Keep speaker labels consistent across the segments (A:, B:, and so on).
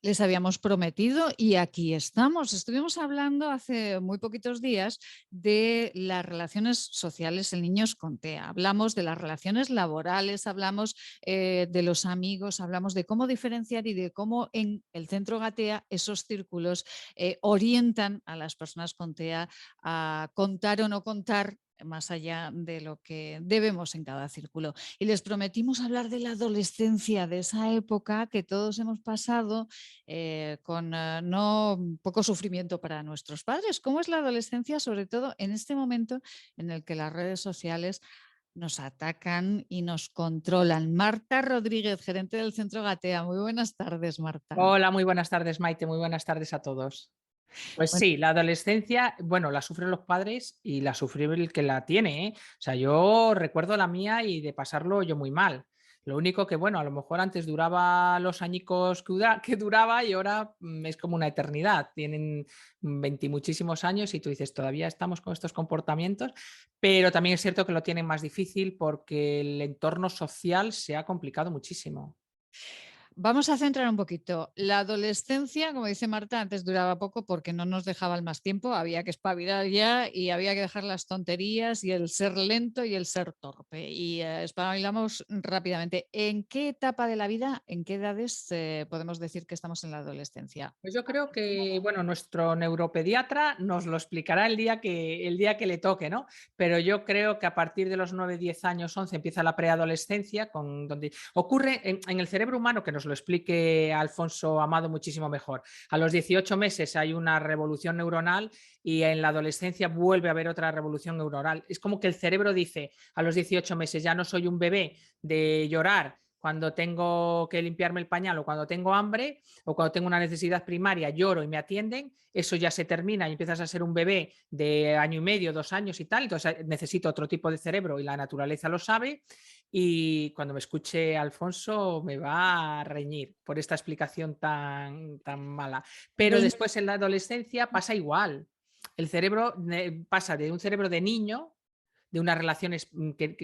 A: Les habíamos prometido y aquí estamos. Estuvimos hablando hace muy poquitos días de las relaciones sociales en niños con TEA. Hablamos de las relaciones laborales, hablamos de los amigos, hablamos de cómo diferenciar y de cómo en el centro Gatea esos círculos orientan a las personas con TEA a contar o no contar más allá de lo que debemos en cada círculo. Y les prometimos hablar de la adolescencia, de esa época que todos hemos pasado con no poco sufrimiento para nuestros padres. ¿Cómo es la adolescencia, sobre todo en este momento en el que las redes sociales nos atacan y nos controlan? Marta Rodríguez, gerente del Centro Gatea. Muy buenas tardes, Marta.
B: Hola, muy buenas tardes, Maite. Muy buenas tardes a todos. Pues
A: Bueno,
B: sí, la adolescencia, bueno, la sufren los padres y la sufre el que la tiene, ¿eh? O sea, yo recuerdo la mía y de pasarlo yo muy mal. Lo único que, bueno, a lo mejor antes duraba los añicos que duraba y ahora es como una eternidad. Tienen 20 muchísimos años y tú dices, todavía estamos con estos comportamientos, pero también es cierto que lo tienen más difícil porque el entorno social se ha complicado muchísimo.
A: vamos a centrar un poquito. La adolescencia, como dice Marta, antes duraba poco porque no nos dejaban más tiempo, había que espabilar ya y había que dejar las tonterías y el ser lento y el ser torpe. Y espabilamos rápidamente. ¿En qué etapa de la vida, en qué edades podemos decir que estamos en la adolescencia?
B: Pues yo creo que, bueno, nuestro neuropediatra nos lo explicará el día que le toque, ¿no? Pero yo creo que a partir de los 9, 10 años, 11 empieza la preadolescencia, donde ocurre en el cerebro humano, que nos lo explique Alfonso Amado muchísimo mejor. A los 18 meses hay una revolución neuronal y en la adolescencia vuelve a haber otra revolución neuronal. Es como que el cerebro dice a los 18 meses, ya no soy un bebé de llorar cuando tengo que limpiarme el pañal o cuando tengo hambre o cuando tengo una necesidad primaria, lloro y me atienden, eso ya se termina y empiezas a ser un bebé de año y medio, 2 años y tal, entonces necesito otro tipo de cerebro y la naturaleza lo sabe. Y cuando me escuche Alfonso me va a reñir por esta explicación tan mala. Pero
A: Los
B: después en la adolescencia pasa igual. El cerebro pasa de un cerebro de niño, de unas relaciones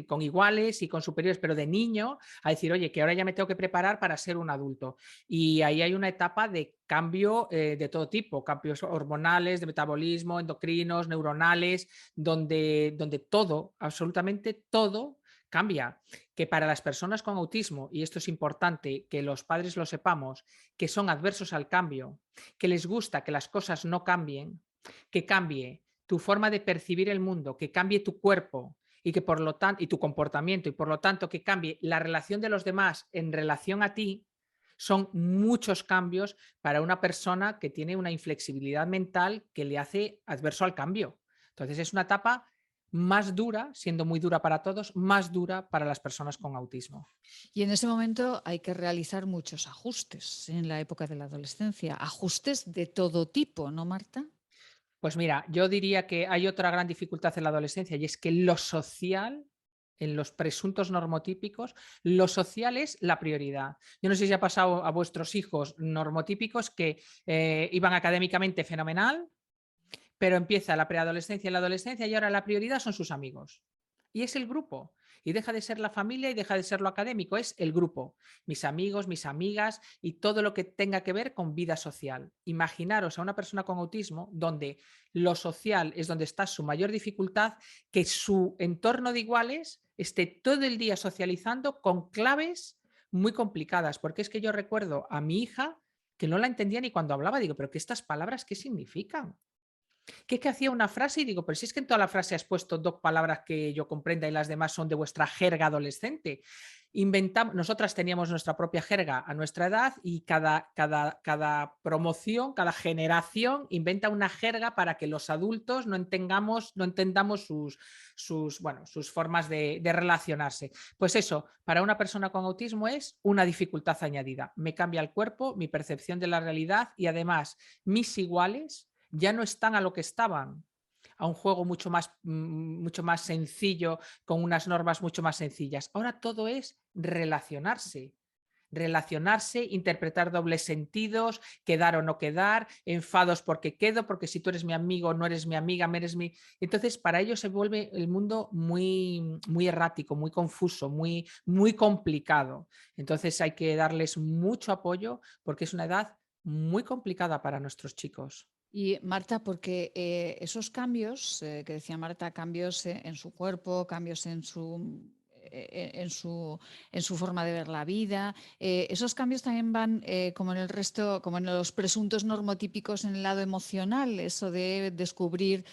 B: con iguales y con superiores, pero de niño, a decir, oye, que ahora ya me tengo que preparar para ser un adulto. Y ahí hay una etapa de cambio de todo tipo, cambios hormonales, de metabolismo, endocrinos, neuronales, donde todo, absolutamente todo, cambia. Que para las personas con autismo, y esto es importante que los padres lo sepamos, que son adversos al cambio, que les gusta que las cosas no cambien, que cambie tu forma de percibir el mundo, que cambie tu cuerpo y que por lo tanto y tu comportamiento y por lo tanto que cambie la relación de los demás en relación a ti, son muchos cambios para una persona que tiene una inflexibilidad mental que le hace adverso al cambio. Entonces es una etapa más dura, siendo muy dura para todos, más dura para las personas con autismo.
A: Y en ese momento hay que realizar muchos ajustes en la época de la adolescencia, ajustes de todo tipo, ¿no, Marta?
B: Pues mira, yo diría que hay otra gran dificultad en la adolescencia y es que lo social, en los presuntos normotípicos, lo social es la prioridad. Yo no sé si ha pasado a vuestros hijos normotípicos que iban académicamente fenomenal, pero empieza la preadolescencia y la adolescencia y ahora la prioridad son sus amigos. Y es el grupo. Y deja de ser la familia y deja de ser lo académico, es el grupo. Mis amigos, mis amigas y todo lo que tenga que ver con vida social. Imaginaros a una persona con autismo donde lo social es donde está su mayor dificultad, que su entorno de iguales esté todo el día socializando con claves muy complicadas. Porque es que yo recuerdo a mi hija que no la entendía ni cuando hablaba. Digo, pero ¿qué estas palabras qué significan? Que hacía una frase y digo, pero si es que en toda la frase has puesto dos palabras que yo comprenda y las demás son de vuestra jerga adolescente. Nosotras teníamos nuestra propia jerga a nuestra edad y cada promoción, cada generación inventa una jerga para que los adultos no entendamos sus formas de relacionarse. Pues eso, para una persona con autismo es una dificultad añadida. Me cambia el cuerpo, mi percepción de la realidad y además mis iguales ya no están a lo que estaban, a un juego mucho más sencillo, con unas normas mucho más sencillas. Ahora todo es relacionarse, interpretar dobles sentidos, quedar o no quedar, enfados porque quedo, porque si tú eres mi amigo, no eres mi amiga, me eres mi... Entonces, para ellos se vuelve el mundo muy errático, muy confuso, muy complicado. Entonces, hay que darles mucho apoyo porque es una edad muy complicada para nuestros chicos.
A: Y Marta, porque esos cambios, que decía Marta, cambios en su cuerpo, cambios en su forma de ver la vida, esos cambios también van como en el resto, como en los presuntos normotípicos en el lado emocional, eso de descubrir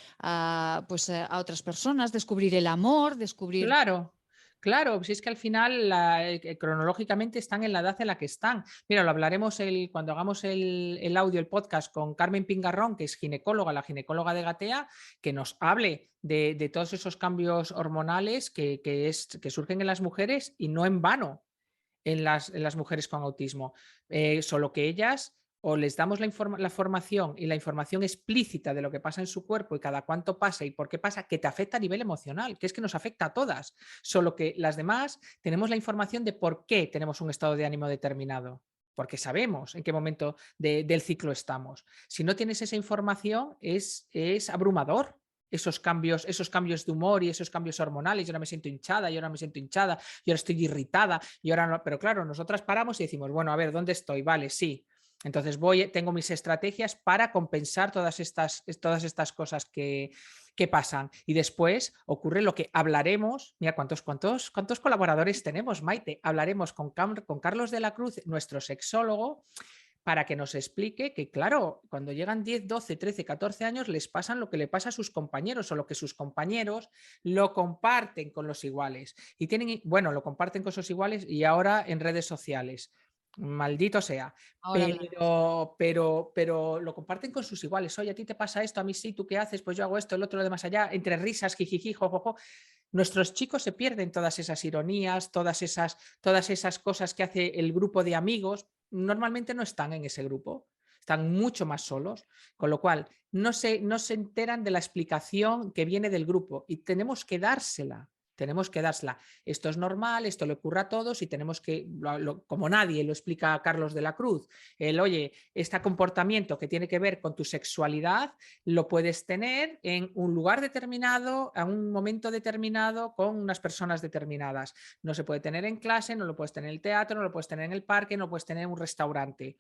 A: pues, a otras personas, descubrir el amor, descubrir...
B: Claro, claro, si es que al final cronológicamente están en la edad en la que están. Mira, lo hablaremos cuando hagamos el audio, el podcast con Carmen Pingarrón, que es ginecóloga, la ginecóloga de Gatea, que nos hable de todos esos cambios hormonales que surgen en las mujeres y no en vano en las mujeres con autismo. Solo que ellas o les damos la formación y la información explícita de lo que pasa en su cuerpo y cada cuánto pasa y por qué pasa, que te afecta a nivel emocional, que es que nos afecta a todas. Solo que las demás tenemos la información de por qué tenemos un estado de ánimo determinado, porque sabemos en qué momento del ciclo estamos. Si no tienes esa información, es abrumador. Esos cambios de humor y esos cambios hormonales. Yo ahora me siento hinchada, yo ahora me siento hinchada, yo ahora estoy irritada, y ahora no, pero claro, nosotras paramos y decimos, bueno, a ver, ¿dónde estoy? Vale, sí. Entonces tengo mis estrategias para compensar todas estas cosas que pasan. Y después ocurre lo que hablaremos. Mira, ¿cuántos colaboradores tenemos, Maite? Hablaremos con Carlos de la Cruz, nuestro sexólogo, para que nos explique que, claro, cuando llegan 10, 12, 13, 14 años les pasan lo que le pasa a sus compañeros o lo que sus compañeros lo comparten con los iguales. Y bueno, lo comparten con sus iguales y ahora en redes sociales. Maldito sea.
A: Ahora hablaremos.
B: Pero lo comparten con sus iguales. Oye, a ti te pasa esto, a mí sí, ¿tú qué haces? Pues yo hago esto, el otro lo de más allá, entre risas, jijiji, jojojo. Nuestros chicos se pierden todas esas ironías, todas esas cosas que hace el grupo de amigos. Normalmente no están en ese grupo, están mucho más solos, con lo cual no se enteran de la explicación que viene del grupo y tenemos que dársela. Tenemos que dársela. Esto es normal, esto le ocurre a todos y tenemos que, como nadie lo explica a Carlos de la Cruz, oye, este comportamiento que tiene que ver con tu sexualidad lo puedes tener en un lugar determinado, a un momento determinado, con unas personas determinadas. No se puede tener en clase, no lo puedes tener en el teatro, no lo puedes tener en el parque, no lo puedes tener en un restaurante.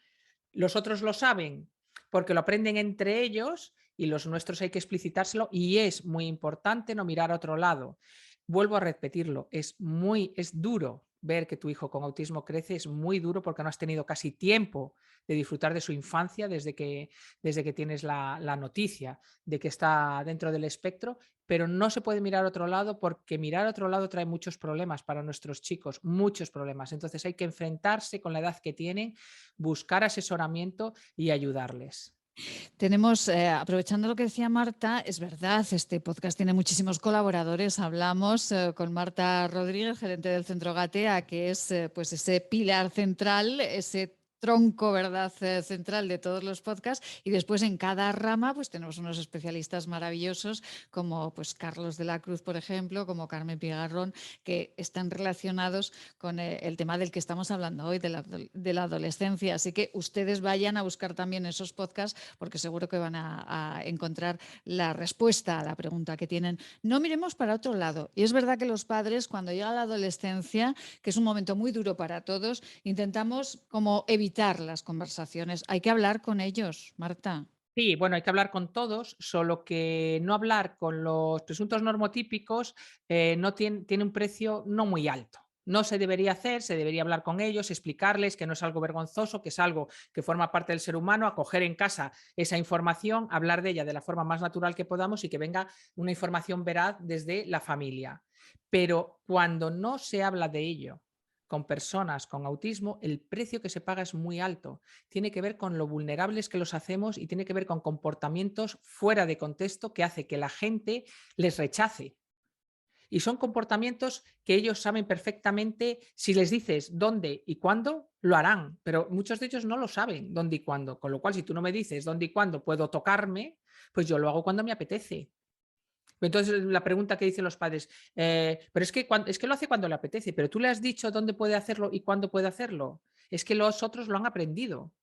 B: Los otros lo saben porque lo aprenden entre ellos y los nuestros hay que explicitárselo y es muy importante no mirar a otro lado. Vuelvo a repetirlo, es duro ver que tu hijo con autismo crece, es muy duro porque no has tenido casi tiempo de disfrutar de su infancia desde que tienes la noticia de que está dentro del espectro, pero no se puede mirar a otro lado porque mirar a otro lado trae muchos problemas para nuestros chicos, muchos problemas. Entonces hay que enfrentarse con la edad que tienen, buscar asesoramiento y ayudarles.
A: Tenemos, aprovechando lo que decía Marta, es verdad, este podcast tiene muchísimos colaboradores. Hablamos con Marta Rodríguez, gerente del Centro Gatea, que es pues ese pilar central, ese tronco, ¿verdad?, central de todos los podcasts, y después en cada rama pues tenemos unos especialistas maravillosos como pues Carlos de la Cruz, por ejemplo, como Carmen Pigarrón, que están relacionados con el tema del que estamos hablando hoy, de la adolescencia. Así que ustedes vayan a buscar también esos podcasts porque seguro que van a encontrar la respuesta a la pregunta que tienen. No miremos para otro lado. Y es verdad que los padres, cuando llega la adolescencia, que es un momento muy duro para todos, intentamos como evitar las conversaciones. Hay que hablar con ellos, Marta.
B: Sí, bueno, hay que hablar con todos, solo que no hablar con los presuntos normotípicos no tiene un precio no muy alto. No se debería hacer, se debería hablar con ellos, explicarles que no es algo vergonzoso, que es algo que forma parte del ser humano, acoger en casa esa información, hablar de ella de la forma más natural que podamos y que venga una información veraz desde la familia. Pero cuando no se habla de ello con personas con autismo, el precio que se paga es muy alto. Tiene que ver con lo vulnerables que los hacemos y tiene que ver con comportamientos fuera de contexto que hace que la gente les rechace. Y son comportamientos que ellos saben perfectamente, si les dices dónde y cuándo, lo harán, pero muchos de ellos no lo saben dónde y cuándo, con lo cual si tú no me dices dónde y cuándo puedo tocarme, pues yo lo hago cuando me apetece. Entonces la pregunta que dicen los padres, pero es que lo hace cuando le apetece, pero tú le has dicho dónde puede hacerlo y cuándo puede hacerlo. Es que los otros lo han aprendido.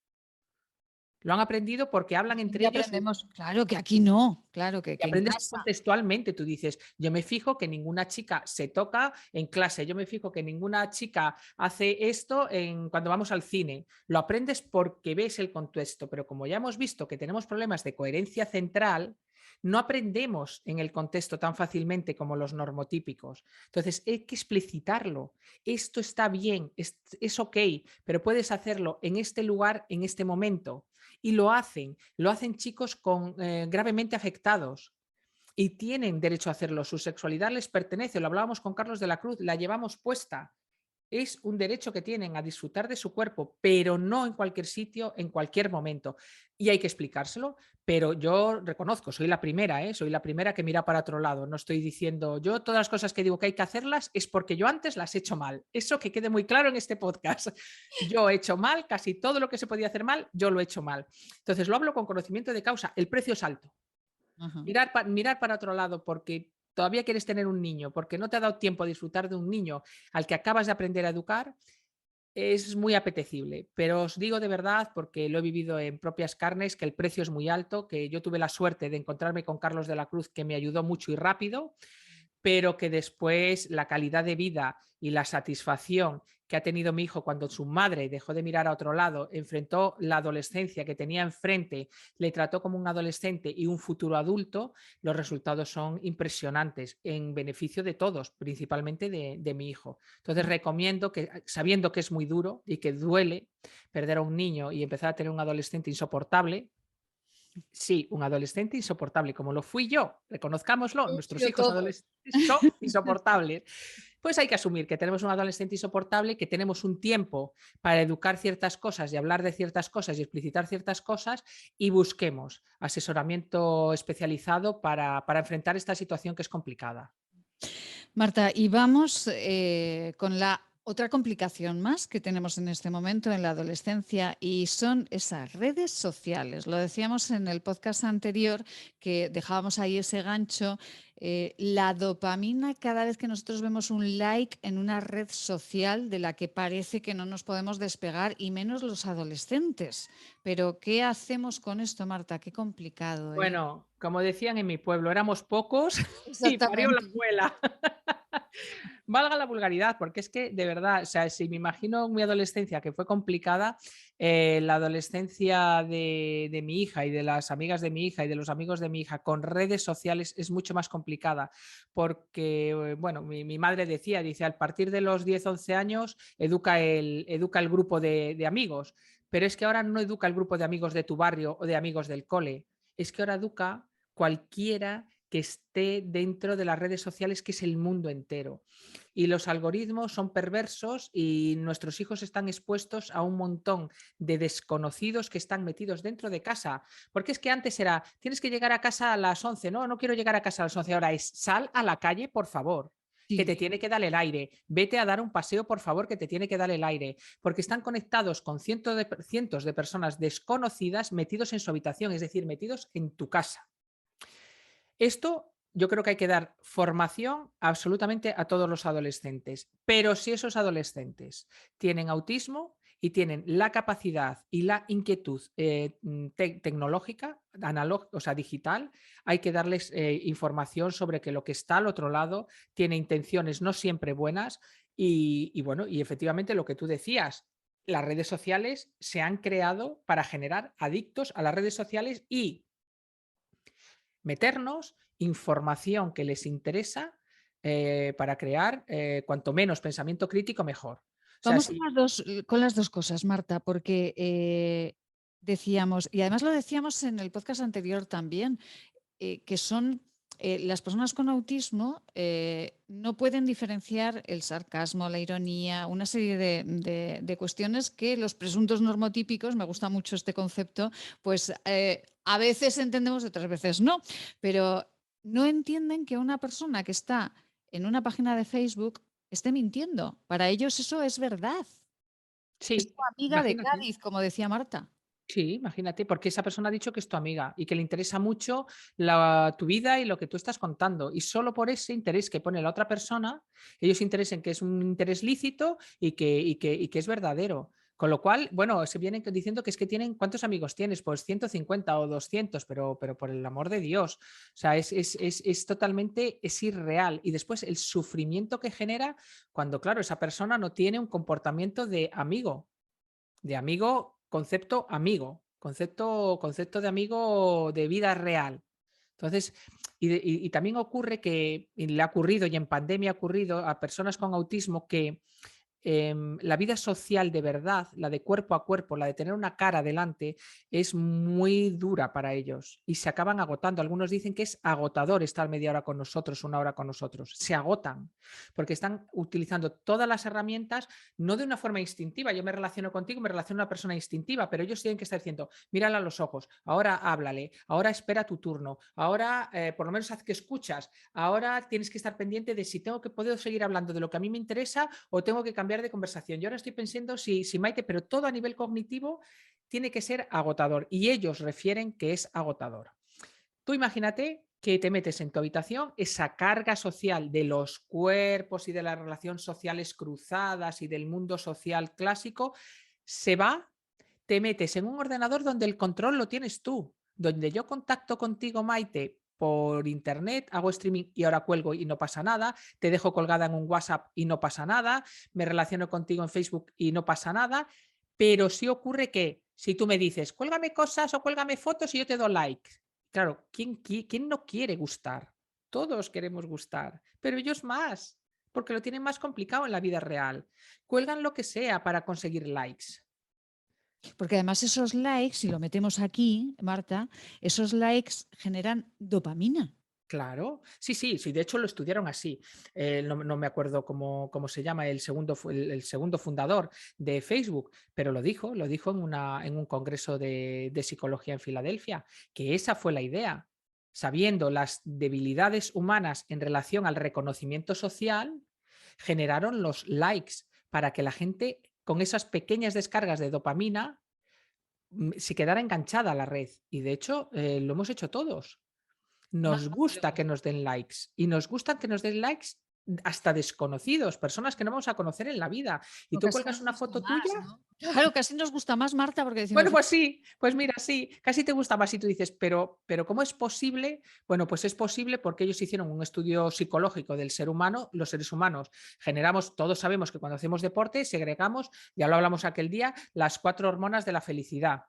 B: Lo han aprendido porque hablan
A: Y
B: entre ellos.
A: aprendemos, claro que aquí no, claro
B: Y
A: que en
B: aprendes
A: casa.
B: contextualmente, tú dices, yo me fijo que ninguna chica se toca en clase, yo me fijo que ninguna chica hace esto cuando vamos al cine. Lo aprendes porque ves el contexto, pero como ya hemos visto que tenemos problemas de coherencia central, no aprendemos en el contexto tan fácilmente como los normotípicos. Entonces, hay que explicitarlo. Esto está bien, es ok, pero puedes hacerlo en este lugar, en este momento. Y lo hacen chicos gravemente afectados y tienen derecho a hacerlo. Su sexualidad les pertenece, lo hablábamos con Carlos de la Cruz, la llevamos puesta. Es un derecho que tienen a disfrutar de su cuerpo, pero no en cualquier sitio, en cualquier momento. Y hay que explicárselo, pero yo reconozco, soy la primera, soy la primera que mira para otro lado. No estoy diciendo, yo todas las cosas que digo que hay que hacerlas es porque yo antes las he hecho mal. Eso que quede muy claro en este podcast. Yo he hecho mal, casi todo lo que se podía hacer mal, yo lo he hecho mal. Entonces lo hablo con conocimiento de causa. El precio es alto.
A: Ajá.
B: Mirar para otro lado porque todavía quieres tener un niño, porque no te ha dado tiempo a disfrutar de un niño al que acabas de aprender a educar, es muy apetecible. Pero os digo de verdad, porque lo he vivido en propias carnes, que el precio es muy alto, que yo tuve la suerte de encontrarme con Carlos de la Cruz, que me ayudó mucho y rápido, pero que después la calidad de vida y la satisfacción que ha tenido mi hijo cuando su madre dejó de mirar a otro lado, enfrentó la adolescencia que tenía enfrente, le trató como un adolescente y un futuro adulto, los resultados son impresionantes en beneficio de todos, principalmente de mi hijo. Entonces recomiendo que, sabiendo que es muy duro y que duele perder a un niño y empezar a tener un adolescente insoportable, sí, un adolescente insoportable, como lo fui yo, reconozcámoslo, nuestros
A: Yo
B: hijos
A: todo.
B: adolescentes son insoportables. Pues hay que asumir que tenemos un adolescente insoportable, que tenemos un tiempo para educar ciertas cosas y hablar de ciertas cosas y explicitar ciertas cosas y busquemos asesoramiento especializado para enfrentar esta situación que es complicada.
A: Marta, y vamos con la otra complicación más que tenemos en este momento en la adolescencia y son esas redes sociales. Lo decíamos en el podcast anterior que dejábamos ahí ese gancho. La dopamina cada vez que nosotros vemos un like en una red social de la que parece que no nos podemos despegar y menos los adolescentes. Pero ¿qué hacemos con esto, Marta? Qué complicado, ¿eh?
B: Bueno, como decían en mi pueblo, éramos pocos y parió la
A: Exactamente.
B: abuela. Valga la vulgaridad, porque es que de verdad, o sea, si me imagino mi adolescencia que fue complicada, la adolescencia de mi hija y de las amigas de mi hija y de los amigos de mi hija con redes sociales es mucho más complicada, porque, bueno, mi madre dice, a partir de los 10 11 años educa el grupo de amigos, pero es que ahora no educa el grupo de amigos de tu barrio o de amigos del cole, es que ahora educa cualquiera que esté dentro de las redes sociales, que es el mundo entero. Y los algoritmos son perversos y nuestros hijos están expuestos a un montón de desconocidos que están metidos dentro de casa. Porque es que antes era, tienes que llegar a casa a las 11, no, no quiero llegar a casa a las 11, ahora es, sal a la calle, por favor, que te
A: Sí.
B: tiene que dar el aire, vete a dar un paseo, por favor, que te tiene que dar el aire, porque están conectados con cientos de personas desconocidas metidos en su habitación, es decir, metidos en tu casa. Esto yo creo que hay que dar formación absolutamente a todos los adolescentes, pero si esos adolescentes tienen autismo y tienen la capacidad y la inquietud tecnológica, o sea, digital, hay que darles información sobre que lo que está al otro lado tiene intenciones no siempre buenas y bueno, y efectivamente lo que tú decías, las redes sociales se han creado para generar adictos a las redes sociales y meternos información que les interesa para crear cuanto menos pensamiento crítico, mejor. O sea,
A: Vamos a
B: si,
A: con las dos cosas, Marta, porque decíamos, y además lo decíamos en el podcast anterior también, que son las personas con autismo no pueden diferenciar el sarcasmo, la ironía, una serie de cuestiones que los presuntos normotípicos, me gusta mucho este concepto, pues a veces entendemos, otras veces no, pero no entienden que una persona que está en una página de Facebook esté mintiendo. Para ellos eso es verdad. Es tu
B: sí,
A: amiga de
B: imagínate.
A: Cádiz, como decía Marta.
B: Sí, imagínate, porque esa persona ha dicho que es tu amiga y que le interesa mucho tu vida y lo que tú estás contando. Y solo por ese interés que pone la otra persona, ellos interesen que es un interés lícito y que es verdadero. Con lo cual, bueno, se vienen diciendo que es que tienen, ¿cuántos amigos tienes? Pues 150 o 200, pero por el amor de Dios. O sea, es totalmente, es irreal. Y después el sufrimiento que genera cuando, claro, esa persona no tiene un comportamiento de amigo, concepto de amigo de vida real. Entonces, y también ocurre que, y le ha ocurrido, y en pandemia ha ocurrido a personas con autismo que la vida social de verdad, la de cuerpo a cuerpo, la de tener una cara delante, es muy dura para ellos y se acaban agotando. Algunos dicen que es agotador estar media hora con nosotros, una hora con nosotros. Se agotan porque están utilizando todas las herramientas, no de una forma instintiva. Yo me relaciono contigo, me relaciono a una persona instintiva, pero ellos tienen que estar diciendo, mírala a los ojos, ahora háblale, ahora espera tu turno, ahora por lo menos haz que escuchas, ahora tienes que estar pendiente de si tengo que poder seguir hablando de lo que a mí me interesa o tengo que cambiar de conversación. Yo ahora estoy pensando si Maite, pero todo a nivel cognitivo tiene que ser agotador y ellos refieren que es agotador. Tú imagínate que te metes en tu habitación, esa carga social de los cuerpos y de las relaciones sociales cruzadas y del mundo social clásico se va, te metes en un ordenador donde el control lo tienes tú, donde yo contacto contigo, Maite, por internet, hago streaming y ahora cuelgo y no pasa nada, te dejo colgada en un WhatsApp y no pasa nada, me relaciono contigo en Facebook y no pasa nada, pero sí ocurre que si tú me dices, cuélgame cosas o cuélgame fotos y yo te doy like. Claro, ¿quién no quiere gustar? Todos queremos gustar, pero ellos más, porque lo tienen más complicado en la vida real. Cuelgan lo que sea para conseguir likes.
A: Porque además esos likes, si lo metemos aquí, Marta, esos likes generan dopamina.
B: Claro, sí, sí, sí, de hecho lo estudiaron así. No me acuerdo cómo se llama el segundo fundador de Facebook, pero lo dijo en un congreso de psicología en Filadelfia, que esa fue la idea. Sabiendo las debilidades humanas en relación al reconocimiento social, generaron los likes para que la gente con esas pequeñas descargas de dopamina se quedara enganchada a la red. Y de hecho, lo hemos hecho todos.
A: No,
B: Nos
A: no,
B: gusta que nos den likes y nos gustan que nos den likes hasta desconocidos, personas que no vamos a conocer en la vida. Y tú
A: casi
B: cuelgas
A: nos
B: una
A: gusta
B: foto tuya.
A: más, ¿no? Claro, casi nos gusta más, Marta, porque
B: Bueno,
A: decimos,
B: pues sí, pues mira, sí, casi te gusta más y tú dices, pero ¿cómo es posible? Bueno, pues es posible porque ellos hicieron un estudio psicológico del ser humano. Los seres humanos generamos, todos sabemos que cuando hacemos deporte segregamos, ya lo hablamos aquel día, las 4 hormonas de la felicidad.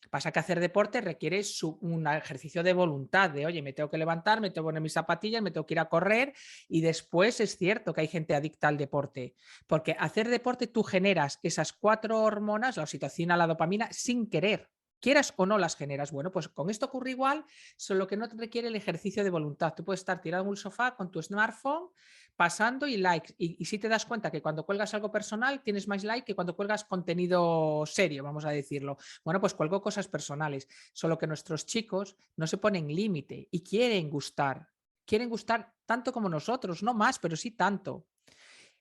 B: Pasa que hacer deporte requiere un ejercicio de voluntad, de oye, me tengo que levantar, me tengo que poner mis zapatillas, me tengo que ir a correr y después es cierto que hay gente adicta al deporte, porque hacer deporte tú generas esas 4 hormonas, la oxitocina, la dopamina, sin querer. Quieras o no las generas. Bueno, pues con esto ocurre igual, solo que no te requiere el ejercicio de voluntad. Tú puedes estar tirado en un sofá con tu smartphone pasando y likes. Y si te das cuenta que cuando cuelgas algo personal tienes más like que cuando cuelgas contenido serio, vamos a decirlo. Bueno, pues cuelgo cosas personales, solo que nuestros chicos no se ponen límite y quieren gustar tanto como nosotros, no más, pero sí tanto.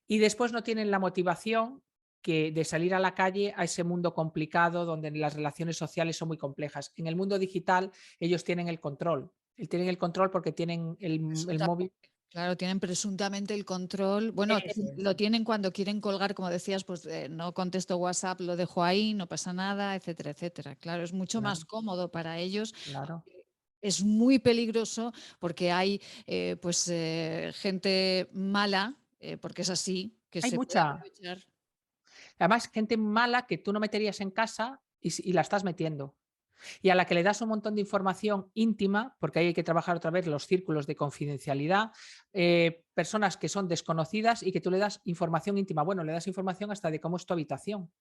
B: Y después no tienen la motivación de salir a la calle a ese mundo complicado donde las relaciones sociales son muy complejas. En el mundo digital ellos tienen el control. Tienen el control porque tienen el móvil.
A: claro, tienen presuntamente el control. Bueno, lo tienen cuando quieren colgar, como decías, pues no contesto WhatsApp, lo dejo ahí, no pasa nada, etcétera, etcétera. Claro, es mucho
B: Claro,
A: más cómodo para ellos.
B: claro.
A: Es muy peligroso porque hay gente mala, porque es así, que
B: Hay
A: se puede
B: mucha.
A: aprovechar.
B: Además, gente mala que tú no meterías en casa y la estás metiendo. Y a la que le das un montón de información íntima, porque ahí hay que trabajar otra vez los círculos de confidencialidad, personas que son desconocidas y que tú le das información íntima. Bueno, le das información hasta de cómo es tu habitación,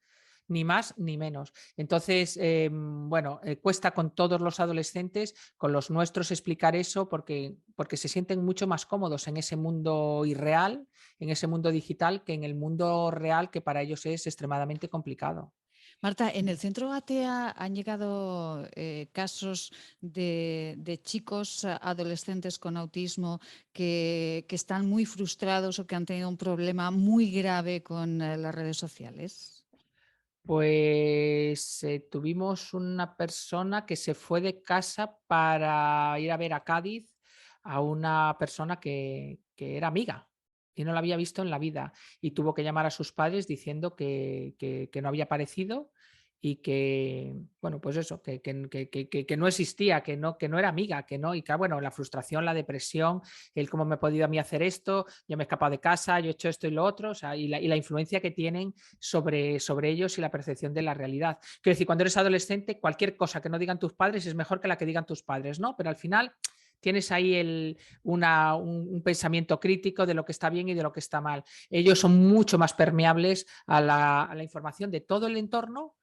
B: ni más ni menos. Entonces, bueno, cuesta con todos los adolescentes, con los nuestros explicar eso porque se sienten mucho más cómodos en ese mundo irreal, en ese mundo digital, que en el mundo real, que para ellos es extremadamente complicado.
A: Marta, en el centro ATEA han llegado casos de chicos adolescentes con autismo que están muy frustrados o que han tenido un problema muy grave con las redes sociales.
B: Pues tuvimos una persona que se fue de casa para ir a ver a Cádiz a una persona que era amiga. y no la había visto en la vida. Y tuvo que llamar a sus padres diciendo que no había aparecido y que, bueno, pues eso, que no existía, que no era amiga, que no, y que, bueno, la frustración, la depresión, el cómo me he podido a mí hacer esto, yo me he escapado de casa, yo he hecho esto y lo otro, o sea, y la influencia que tienen sobre ellos y la percepción de la realidad. Quiero decir, cuando eres adolescente, cualquier cosa que no digan tus padres es mejor que la que digan tus padres, ¿no? Pero al final tienes ahí un pensamiento crítico de lo que está bien y de lo que está mal. Ellos son mucho más permeables a la información de todo el entorno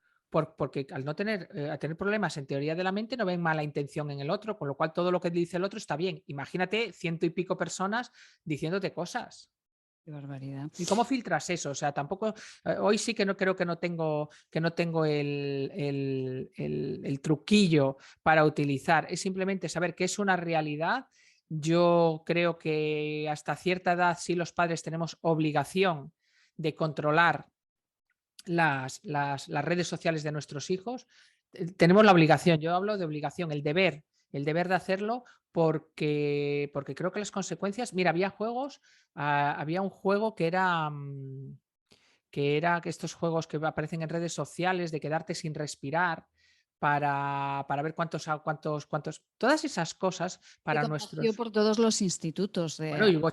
B: porque al no tener, a tener problemas en teoría de la mente no ven mala intención en el otro, con lo cual todo lo que dice el otro está bien. Imagínate 100 y pico personas diciéndote cosas.
A: Qué barbaridad.
B: ¿Y cómo filtras eso? O sea, tampoco, hoy sí que no creo que no tengo el truquillo para utilizar, es simplemente saber que es una realidad. Yo creo que hasta cierta edad sí los padres tenemos obligación de controlar las redes sociales de nuestros hijos. Tenemos la obligación, yo hablo de obligación, el deber de hacerlo porque creo que las consecuencias, mira, había juegos, había un juego que era que estos juegos que aparecen en redes sociales de quedarte sin respirar para ver todas esas cosas
A: Se
B: para
A: contagió
B: nuestros.
A: por todos los institutos
B: Bueno,
A: de...
B: y hubo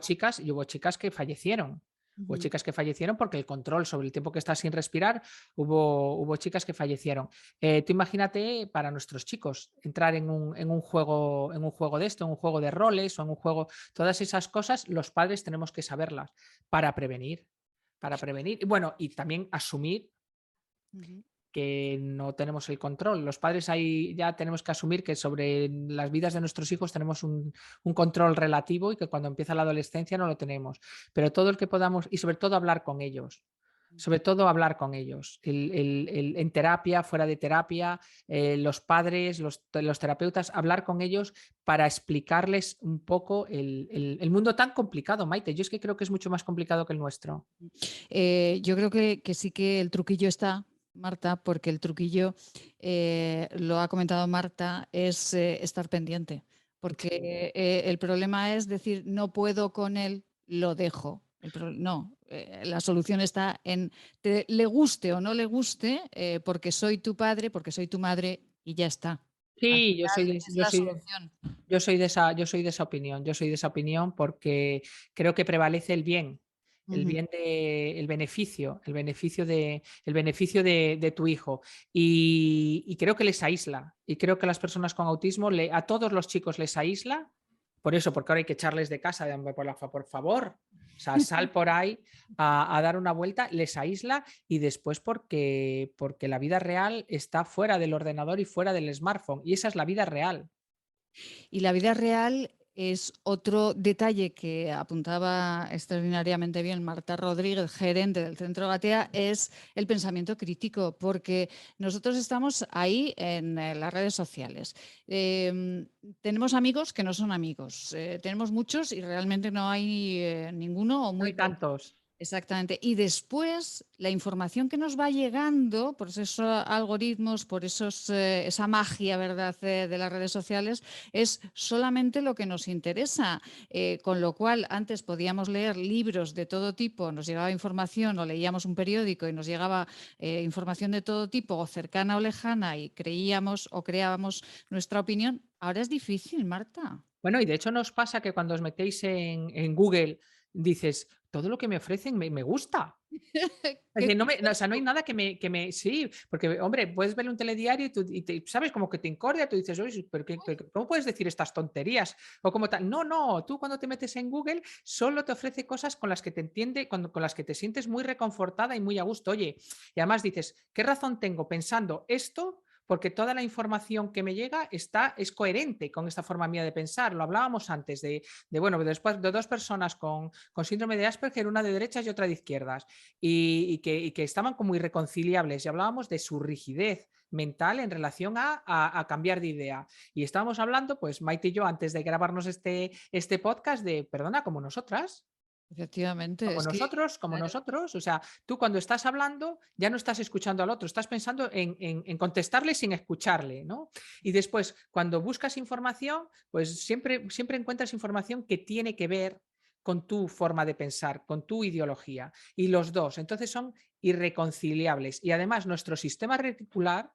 B: chicas que fallecieron. Hubo
A: Ujú.
B: chicas que fallecieron porque el control sobre el tiempo que estás sin respirar, hubo chicas que fallecieron. Tú imagínate para nuestros chicos entrar en un juego de esto, en un juego de roles o en un juego, todas esas cosas, los padres tenemos que saberlas para prevenir, para prevenir. Y bueno, y también asumir
A: Ujú.
B: que no tenemos el control. Los padres ahí ya tenemos que asumir que sobre las vidas de nuestros hijos tenemos un control relativo y que cuando empieza la adolescencia no lo tenemos. Pero todo el que podamos, y sobre todo hablar con ellos, sobre todo hablar con ellos, en terapia, fuera de terapia, los padres, los terapeutas, hablar con ellos para explicarles un poco el mundo tan complicado, Maite. Yo es que creo que es mucho más complicado que el nuestro.
A: Yo creo que sí que el truquillo está, Marta, porque el truquillo, lo ha comentado Marta, es estar pendiente. Porque el problema es decir, no puedo con él, lo dejo. No, la solución está en le guste o no le guste, porque soy tu padre, porque soy tu madre y ya está. Al
B: Sí,
A: final es la solución.
B: yo soy de esa opinión, yo soy de esa opinión porque creo que prevalece el
A: Ujú.
B: bien de, el beneficio de tu hijo. Y creo que les aísla. Y creo que las personas con autismo, a todos los chicos les aísla. Por eso, porque ahora hay que echarles de casa, por favor. O sea, sal por ahí a dar una vuelta, les aísla y después porque la vida real está fuera del ordenador y fuera del smartphone. Y esa es la vida real.
A: Y la vida real es otro detalle que apuntaba extraordinariamente bien Marta Rodríguez, gerente del Centro Gatea, es el pensamiento crítico, porque nosotros estamos ahí en las redes sociales. Tenemos amigos que no son amigos, tenemos muchos y realmente no hay ninguno o
B: No
A: muy
B: hay
A: poco.
B: tantos.
A: Exactamente. Y después la información que nos va llegando por esos algoritmos, por esa magia, ¿verdad?, de las redes sociales, es solamente lo que nos interesa. Con lo cual, antes podíamos leer libros de todo tipo, nos llegaba información o leíamos un periódico y nos llegaba información de todo tipo, o cercana o lejana, y creíamos o creábamos nuestra opinión. Ahora es difícil, Marta.
B: Bueno, y de hecho nos pasa que cuando os metéis en Google dices, todo lo que me ofrecen me gusta. Es
A: Qué
B: decir, o sea, no hay
A: curioso.
B: nada sí, porque, hombre, puedes ver un telediario sabes como que te incordia, tú dices, oye, pero, ¿cómo puedes decir estas tonterías? O como tal. No, no, tú cuando te metes en Google solo te ofrece cosas con las que te entiende, con las que te sientes muy reconfortada y muy a gusto. Oye, y además dices, ¿qué razón tengo pensando esto? Porque toda la información que me llega es coherente con esta forma mía de pensar. Lo hablábamos antes bueno, después de dos personas con síndrome de Asperger, una de derechas y otra de izquierdas y que estaban como irreconciliables y hablábamos de su rigidez mental en relación a cambiar de idea. Y estábamos hablando, pues Maite y yo, antes de grabarnos este podcast, de, perdona, como nosotras.
A: Efectivamente, es que
B: Como
A: claro.
B: nosotros, o sea, tú cuando estás hablando ya no estás escuchando al otro, estás pensando en contestarle sin escucharle, ¿no? Y después, cuando buscas información, pues siempre encuentras información que tiene que ver con tu forma de pensar, con tu ideología. Y los dos, entonces son irreconciliables. Y además nuestro sistema reticular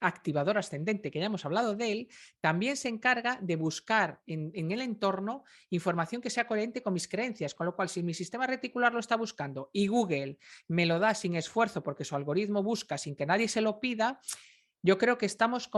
B: activador ascendente, que ya hemos hablado de él, también se encarga de buscar en el entorno información que sea coherente con mis creencias, con lo cual si mi sistema reticular lo está buscando y Google me lo da sin esfuerzo porque su algoritmo busca sin que nadie se lo pida, yo creo que estamos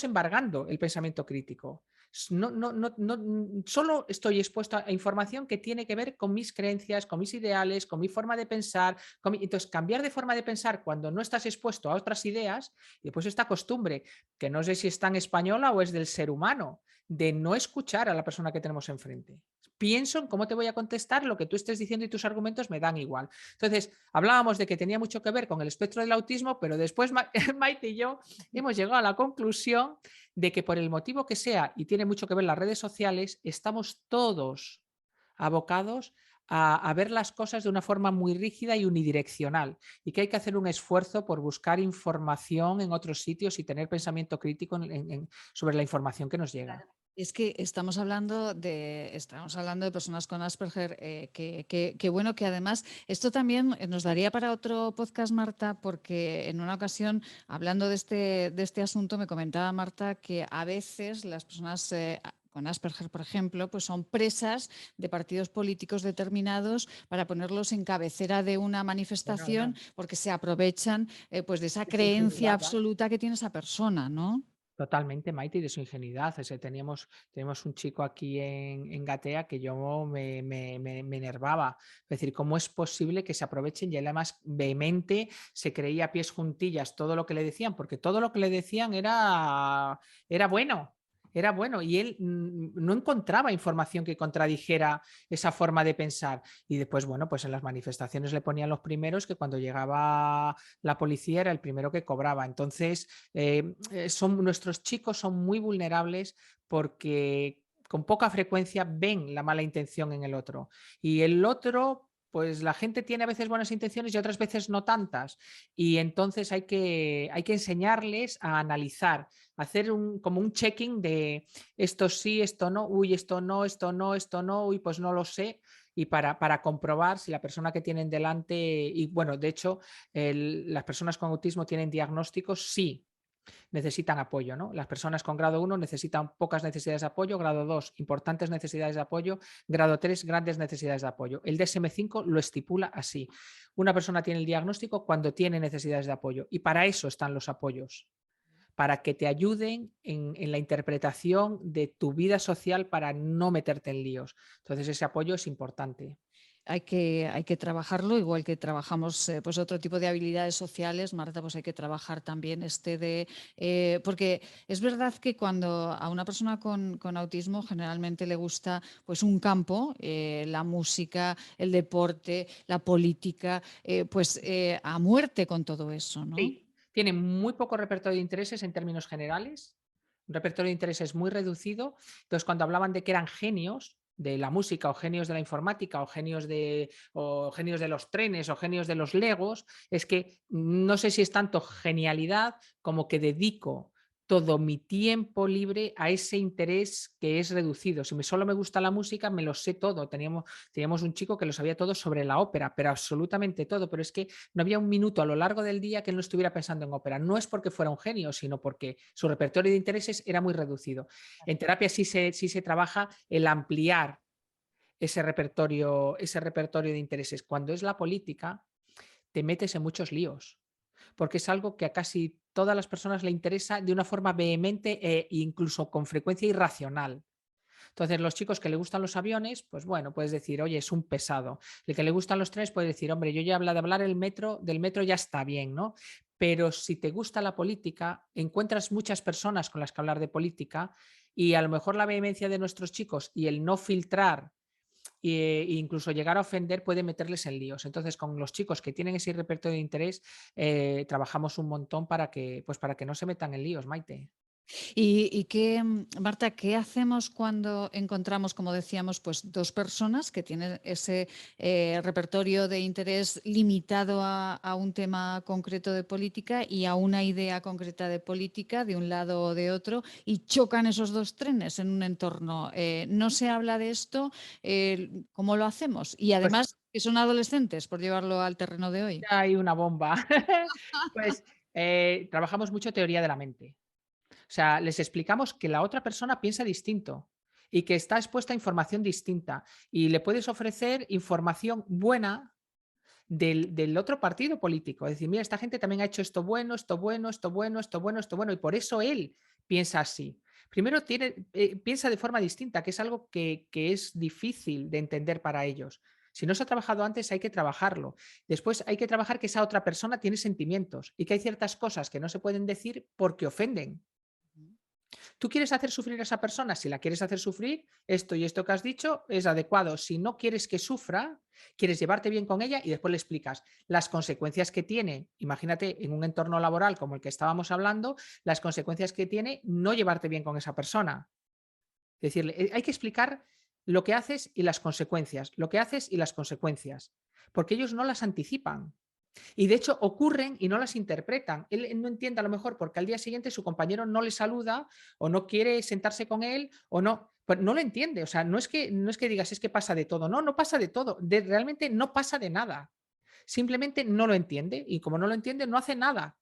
B: embargando el pensamiento crítico. Solo estoy expuesto a información que tiene que ver con mis creencias, con mis ideales, con mi forma de pensar. Entonces, cambiar de forma de pensar cuando no estás expuesto a otras ideas, y después esta costumbre, que no sé si es tan española o es del ser humano, de no escuchar a la persona que tenemos enfrente. Pienso en cómo te voy a contestar, lo que tú estés diciendo y tus argumentos me dan igual. Entonces, hablábamos de que tenía mucho que ver con el espectro del autismo, pero después Maite y yo hemos llegado a la conclusión de que por el motivo que sea, y tiene mucho que ver las redes sociales, estamos todos abocados a ver las cosas de una forma muy rígida y unidireccional, y que hay que hacer un esfuerzo por buscar información en otros sitios y tener pensamiento crítico sobre la información que nos llega.
A: Es que estamos hablando de personas con Asperger, que bueno, que además esto también nos daría para otro podcast, Marta, porque en una ocasión, hablando de este asunto, me comentaba Marta que a veces las personas con Asperger, por ejemplo, pues son presas de partidos políticos determinados para ponerlos en cabecera de una manifestación, porque se aprovechan pues de esa
B: De su
A: creencia
B: ingenuidad, ¿vale?
A: absoluta que tiene esa persona, ¿no?
B: Totalmente, Maite, y de su ingenuidad. Teníamos un chico aquí en Gatea que yo me enervaba. Es decir, ¿cómo es posible que se aprovechen? Y él además vehemente se creía a pies juntillas todo lo que le decían, porque todo lo que le decían era bueno. Era bueno y él no encontraba información que contradijera esa forma de pensar. Y después, bueno, pues en las manifestaciones le ponían los primeros que cuando llegaba la policía era el primero que cobraba. Entonces, nuestros chicos son muy vulnerables porque con poca frecuencia ven la mala intención en el otro. Y el otro, pues la gente tiene a veces buenas intenciones y otras veces no tantas. Y entonces hay que enseñarles a analizar, hacer como un checking de esto sí, esto no, uy, esto no, esto no, esto no, uy, pues no lo sé. Y para comprobar si la persona que tienen delante, y bueno, de hecho, las personas con autismo tienen diagnósticos, sí, necesitan apoyo, ¿no? Las personas con grado 1 necesitan pocas necesidades de apoyo, grado 2 importantes necesidades de apoyo, grado 3 grandes necesidades de apoyo. El DSM-5 lo estipula así. Una persona tiene el diagnóstico cuando tiene necesidades de apoyo y para eso están los apoyos, para que te ayuden en la interpretación de tu vida social para no meterte en líos. Entonces ese apoyo es importante.
A: Hay que trabajarlo, igual que trabajamos pues otro tipo de habilidades sociales, Marta, pues hay que trabajar también porque es verdad que cuando a una persona con autismo generalmente le gusta pues un campo, la música, el deporte, la política, a muerte con todo eso, ¿no?
B: Sí, tiene muy poco repertorio de intereses en términos generales, un repertorio de intereses muy reducido. Entonces, cuando hablaban de que eran genios de la música o genios de la informática o genios de los trenes o genios de los legos, es que no sé si es tanto genialidad como que dedico todo mi tiempo libre a ese interés que es reducido. Si solo me gusta la música, me lo sé todo. Teníamos un chico que lo sabía todo sobre la ópera, pero absolutamente todo. Pero es que no había un minuto a lo largo del día que él no estuviera pensando en ópera. No es porque fuera un genio, sino porque su repertorio de intereses era muy reducido. En terapia sí se trabaja el ampliar ese repertorio de intereses. Cuando es la política, te metes en muchos líos, porque es algo que a casi todas las personas le interesa de una forma vehemente e incluso con frecuencia irracional. Entonces, los chicos que le gustan los aviones, pues bueno, puedes decir, oye, es un pesado. El que le gustan los trenes puede decir, hombre, yo ya hablo de hablar del metro ya está bien, ¿no? Pero si te gusta la política, encuentras muchas personas con las que hablar de política y a lo mejor la vehemencia de nuestros chicos y el no filtrar e incluso llegar a ofender puede meterles en líos. Entonces, con los chicos que tienen ese repertorio de interés, trabajamos un montón para que no se metan en líos, Maite.
A: Y qué, Marta, ¿qué hacemos cuando encontramos, como decíamos, pues dos personas que tienen ese repertorio de interés limitado a un tema concreto de política y a una idea concreta de política de un lado o de otro y chocan esos dos trenes en un entorno? No se habla de esto, ¿cómo lo hacemos? Y
B: Pues
A: además que son adolescentes, por llevarlo al terreno de hoy.
B: hay una bomba. Pues trabajamos mucho teoría de la mente. O sea, les explicamos que la otra persona piensa distinto y que está expuesta a información distinta y le puedes ofrecer información buena del otro partido político. Es decir, mira, esta gente también ha hecho esto bueno, esto bueno, esto bueno, esto bueno, esto bueno, y por eso él piensa así. Primero piensa de forma distinta, que es algo que es difícil de entender para ellos. Si no se ha trabajado antes, hay que trabajarlo. Después hay que trabajar que esa otra persona tiene sentimientos y que hay ciertas cosas que no se pueden decir porque ofenden. ¿Tú quieres hacer sufrir a esa persona? Si la quieres hacer sufrir, esto y esto que has dicho es adecuado. Si no quieres que sufra, quieres llevarte bien con ella y después le explicas las consecuencias que tiene. Imagínate en un entorno laboral como el que estábamos hablando, las consecuencias que tiene no llevarte bien con esa persona. Es decir, hay que explicar lo que haces y las consecuencias, lo que haces y las consecuencias, porque ellos no las anticipan. Y de hecho ocurren y no las interpretan. Él no entiende a lo mejor porque al día siguiente su compañero no le saluda o no quiere sentarse con él o no, pues no lo entiende. O sea, no es que digas es que pasa de todo. No, no pasa de todo. Realmente no pasa de nada. Simplemente no lo entiende y como no lo entiende no hace nada.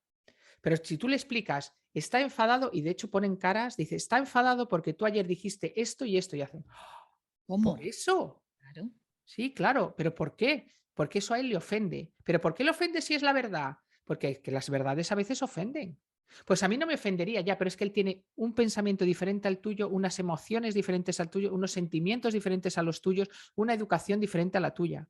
B: Pero si tú le explicas, está enfadado y de hecho ponen caras, dice, está enfadado porque tú ayer dijiste esto y hacen, por
A: ¿Cómo?
B: eso.
A: Claro.
B: Sí, claro, pero ¿por qué? Porque eso a él le ofende. ¿Pero por qué le ofende si es la verdad? Porque es que las verdades a veces ofenden. Pues a mí no me ofendería ya, pero es que él tiene un pensamiento diferente al tuyo, unas emociones diferentes al tuyo, unos sentimientos diferentes a los tuyos, una educación diferente a la tuya.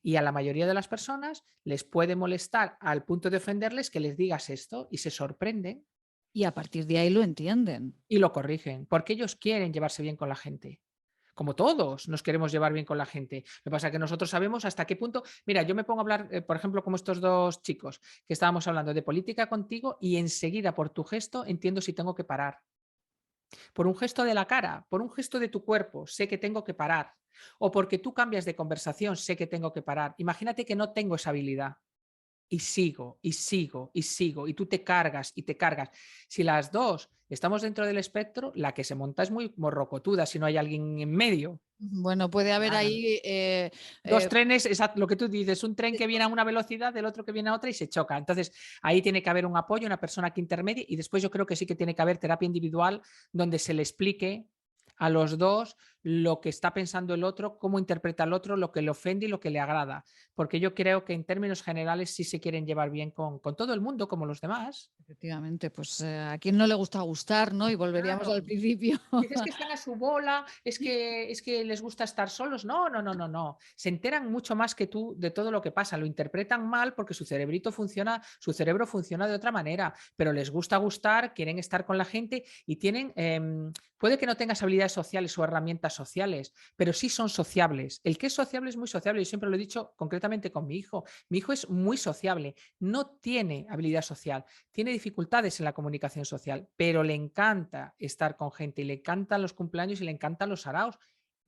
B: Y a la mayoría de las personas les puede molestar al punto de ofenderles que les digas esto y se sorprenden
A: Y a partir de ahí lo entienden.
B: y lo corrigen, porque ellos quieren llevarse bien con la gente. Como todos nos queremos llevar bien con la gente. Lo que pasa es que nosotros sabemos hasta qué punto. Mira, yo me pongo a hablar, por ejemplo, como estos dos chicos que estábamos hablando de política contigo y enseguida por tu gesto entiendo si tengo que parar. Por un gesto de la cara, por un gesto de tu cuerpo, sé que tengo que parar. O porque tú cambias de conversación, sé que tengo que parar. Imagínate que no tengo esa habilidad y sigo, y sigo, y sigo, y tú te cargas y te cargas. Si las dos estamos dentro del espectro, la que se monta es muy morrocotuda si no hay alguien en medio.
A: Bueno, puede haber
B: Claro.
A: ahí
B: Dos trenes, lo que tú dices, un tren que viene a una velocidad, el otro que viene a otra y se choca. Entonces, ahí tiene que haber un apoyo, una persona que intermedie y después yo creo que sí que tiene que haber terapia individual donde se le explique a los dos lo que está pensando el otro, cómo interpreta el otro, lo que le ofende y lo que le agrada. Porque yo creo que en términos generales sí se quieren llevar bien con todo el mundo, como los demás.
A: efectivamente, pues a quien no le gusta gustar, ¿no? Y volveríamos
B: Claro.
A: al principio.
B: Dices que están a su bola, es que les gusta estar solos. No, no, no, no, no. Se enteran mucho más que tú de todo lo que pasa. Lo interpretan mal porque su cerebro funciona de otra manera, pero les gusta gustar, quieren estar con la gente y tienen, puede que no tengas habilidades sociales o herramientas sociales, pero sí son sociables. El que es sociable es muy sociable. Yo siempre lo he dicho concretamente con mi hijo. Mi hijo es muy sociable, no tiene habilidad social, tiene dificultades en la comunicación social, pero le encanta estar con gente y le encantan los cumpleaños y le encantan los saraos.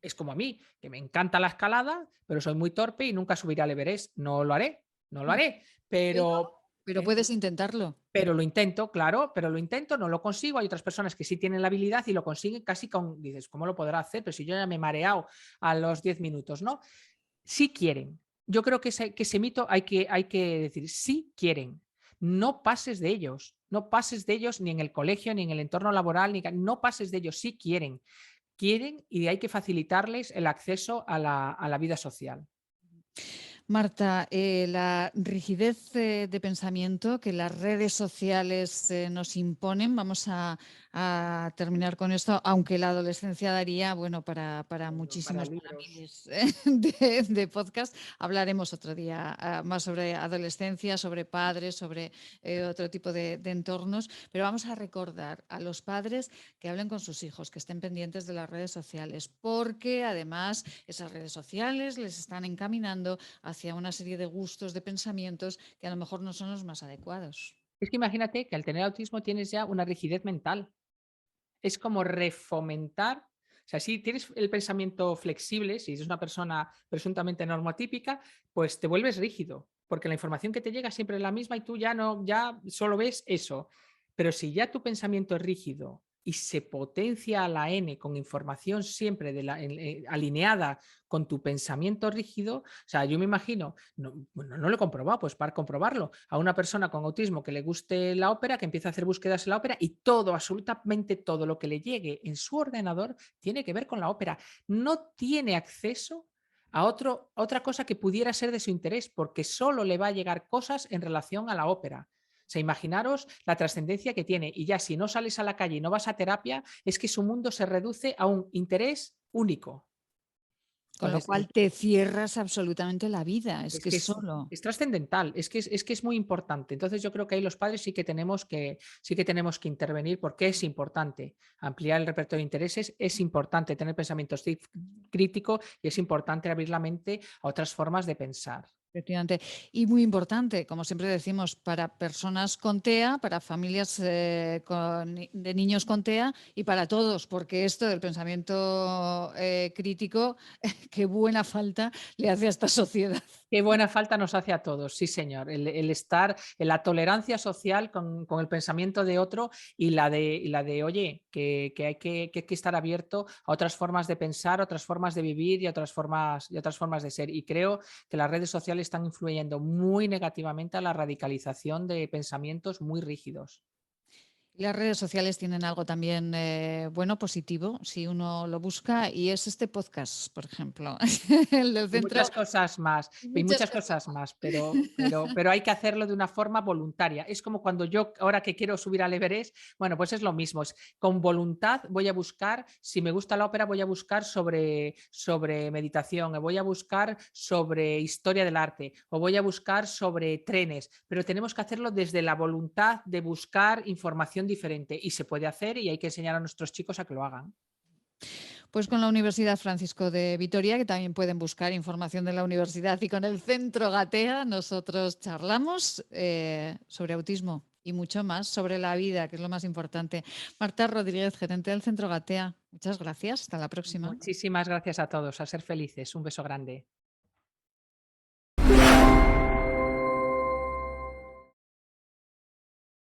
B: Es como a mí, que me encanta la escalada, pero soy muy torpe y nunca subiré al Everest. No lo haré, no lo haré,
A: Pero,
B: pero,
A: pero
B: ¿eh?
A: puedes intentarlo.
B: Pero lo intento, claro, pero lo intento, no lo consigo. Hay otras personas que sí tienen la habilidad y lo consiguen casi con, dices, ¿cómo lo podrá hacer? Pero si yo ya me he mareado a los 10 minutos, ¿no? Sí quieren. Yo creo que ese mito hay que decir, sí quieren. No pases de ellos. No pases de ellos ni en el colegio, ni en el entorno laboral, no pases de ellos. Sí quieren. Quieren y hay que facilitarles el acceso a la vida social.
A: Marta, la rigidez de pensamiento que las redes sociales nos imponen, vamos a terminar con esto, aunque la adolescencia daría, bueno, para
B: Para
A: muchísimos, para
B: libros.
A: miles de podcast. Hablaremos otro día más sobre adolescencia, sobre padres, sobre otro tipo de entornos, pero vamos a recordar a los padres que hablen con sus hijos, que estén pendientes de las redes sociales, porque además esas redes sociales les están encaminando hacia una serie de gustos, de pensamientos que a lo mejor no son los más adecuados.
B: Es que imagínate que al tener autismo tienes ya una rigidez mental. es como refomentar. O sea, si tienes el pensamiento flexible, si eres una persona presuntamente normotípica, pues te vuelves rígido, porque la información que te llega siempre es la misma y tú ya no, ya solo ves eso. Pero si ya tu pensamiento es rígido y se potencia a la N con información siempre alineada con tu pensamiento rígido, o sea, yo me imagino, no, bueno, no lo he comprobado, pues para comprobarlo, a una persona con autismo que le guste la ópera, que empieza a hacer búsquedas en la ópera y todo, absolutamente todo lo que le llegue en su ordenador tiene que ver con la ópera. No tiene acceso a otra cosa que pudiera ser de su interés, porque solo le va a llegar cosas en relación a la ópera. O sea, imaginaros la trascendencia que tiene. Y ya si no sales a la calle y no vas a terapia, es que su mundo se reduce a un interés único.
A: Con lo
B: Entonces,
A: cual te cierras absolutamente la vida, es
B: es
A: que
B: que
A: es solo.
B: es trascendental, es que es muy importante. Entonces yo creo que ahí los padres sí que tenemos que intervenir porque es importante ampliar el repertorio de intereses, es importante tener pensamiento crítico y es importante abrir la mente a otras formas de pensar.
A: Efectivamente. Y muy importante, como siempre decimos, para personas con TEA, para familias de niños con TEA y para todos, porque esto del pensamiento crítico, qué buena falta le hace a esta sociedad.
B: Qué buena falta nos hace a todos, sí, señor. El estar en la tolerancia social con el pensamiento de otro y la de oye, que hay que estar abierto a otras formas de pensar, otras formas de vivir y otras formas de ser. Y creo que las redes sociales están influyendo muy negativamente a la radicalización de pensamientos muy rígidos.
A: Las redes sociales tienen algo también bueno, positivo, si uno lo busca, y es este podcast, por ejemplo, el del
B: Y
A: centro.
B: muchas cosas más,
A: Y
B: y
A: muchas
B: muchas
A: cosas
B: cosas
A: más.
B: más, pero hay que hacerlo de una forma voluntaria. Es como cuando yo, ahora que quiero subir al Everest, bueno, pues es lo mismo. Con voluntad voy a buscar, si me gusta la ópera, voy a buscar sobre meditación, o voy a buscar sobre historia del arte, o voy a buscar sobre trenes, pero tenemos que hacerlo desde la voluntad de buscar información diferente y se puede hacer y hay que enseñar a nuestros chicos a que lo hagan.
A: Pues con la Universidad Francisco de Vitoria, que también pueden buscar información de la universidad, y con el Centro Gatea, nosotros charlamos sobre autismo y mucho más, sobre la vida, que es lo más importante. Marta Rodríguez, gerente del Centro Gatea, muchas gracias. Hasta la próxima.
B: Muchísimas gracias a todos, a ser felices. Un beso grande.